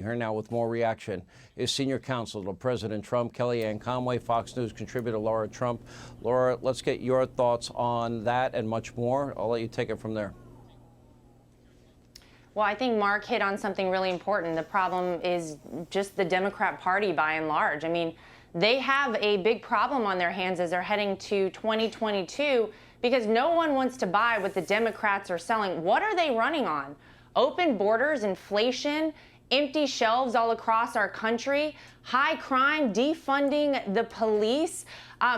Here now with more reaction is senior counsel to President Trump, Kellyanne Conway, Fox News contributor Lara Trump. Laura, let's get your thoughts on that and much more. I'll let you take it from there. Well, I think Mark hit on something really important. The problem is just the Democrat Party by and large. I mean, they have a big problem on their hands as they're heading to 2022 because no one wants to buy what the Democrats are selling. What are they running on? Open borders, inflation, empty shelves all across our country, high crime, defunding the police,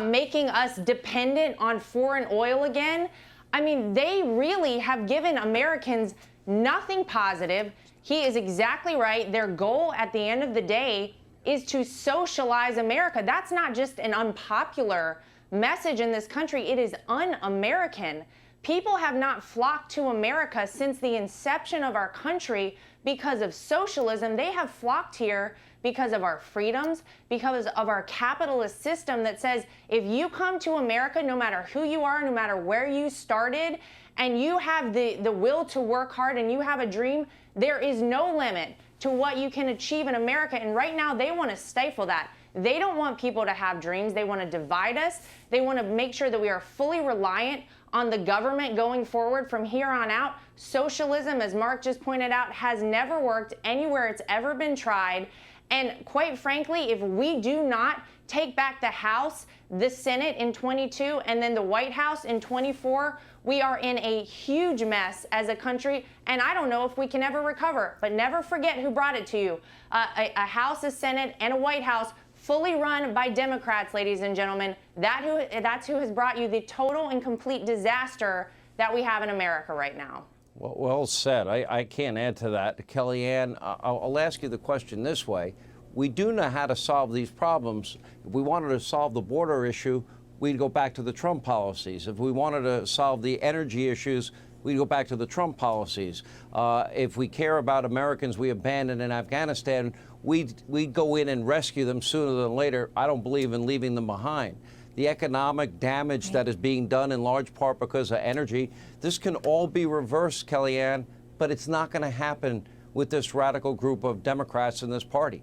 making us dependent on foreign oil again. I mean, they really have given Americans nothing positive. He is exactly right. Their goal at the end of the day is to socialize America. That's not just an unpopular message in this country. It is un-American. People have not flocked to America since the inception of our country because of socialism. They have flocked here because of our freedoms, because of our capitalist system that says if you come to America, no matter who you are, no matter where you started, and you have the will to work hard and you have a dream, there is no limit to what you can achieve in America. And right now they want to stifle that. They don't want people to have dreams. They want to divide us. They want to make sure that we are fully reliant on the government going forward from here on out. Socialism, as Mark just pointed out, has never worked anywhere it's ever been tried. And quite frankly, if we do not take back the House, the Senate in 22, and then the White House in 24, we are in a huge mess as a country, and I don't know if we can ever recover. But never forget who brought it to you. A House, a Senate, and a White House fully run by Democrats, ladies and gentlemen. That's who has brought you the total and complete disaster that we have in America right now. Well said. I can't add to that. Kellyanne, I'll ask you the question this way. We do know how to solve these problems. If we wanted to solve the border issue, we'd go back to the Trump policies. If we wanted to solve the energy issues, we'd go back to the Trump policies. If we care about Americans we abandoned in Afghanistan, we'd go in and rescue them sooner than later. I don't believe in leaving them behind. The economic damage that is being done in large part because of energy, this can all be reversed, Kellyanne, but it's not going to happen with this radical group of Democrats in this party.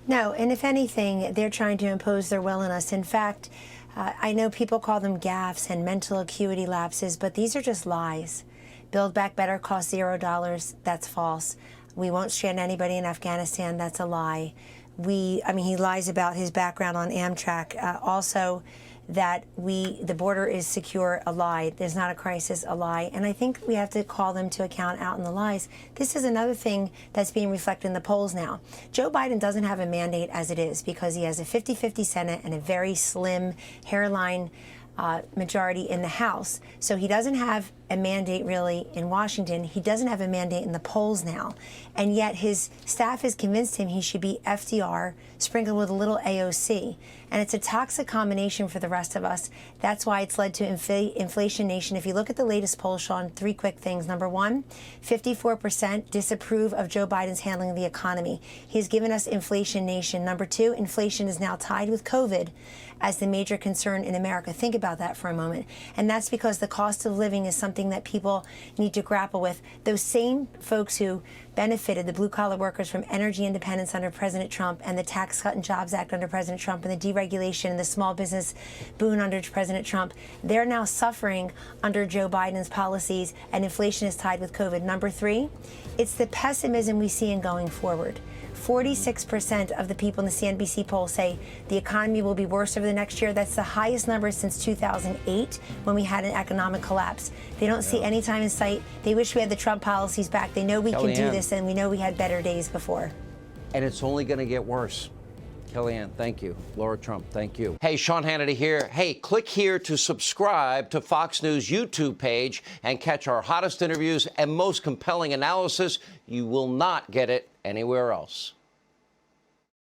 No, and if anything, they're trying to impose their will on us. In fact, I know people call them gaffes and mental acuity lapses, but these are just lies. Build Back Better costs $0. That's false. We won't strand anybody in Afghanistan. That's a lie. He lies about his background on Amtrak. Also, that the border is secure, a lie. There's not a crisis, a lie. And I think we have to call them to account out in the lies. This is another thing that's being reflected in the polls now. Joe Biden doesn't have a mandate as it is because he has a 50-50 Senate and a very slim hairline majority in the House. So he doesn't have a mandate really in Washington. He doesn't have a mandate in the polls now. And yet his staff has convinced him he should be FDR sprinkled with a little AOC. And it's a toxic combination for the rest of us. That's why it's led to Inflation Nation. If you look at the latest poll, Sean, 3 quick things. Number one, 54% disapprove of Joe Biden's handling of the economy. He's given us Inflation Nation. Number two, inflation is now tied with COVID as the major concern in America. Think about that for a moment. And that's because the cost of living is something that people need to grapple with. Those same folks who benefited, the blue-collar workers, from energy independence under President Trump and the Tax Cut and Jobs Act under President Trump and the deregulation and the small business boon under President Trump, they're now suffering under Joe Biden's policies, and inflation is tied with COVID. Number three, it's the pessimism we see in going forward. 46% of the people in the CNBC poll say the economy will be worse over the next year. That's the highest number since 2008 when we had an economic collapse. They don't see any time in sight. They wish we had the Trump policies back. They know we can do this, and we know we had better days before. And it's only going to get worse. Kellyanne, thank you. Lara Trump, thank you. Hey, Sean Hannity here. Hey, click here to subscribe to Fox News YouTube page and catch our hottest interviews and most compelling analysis. You will not get it anywhere else.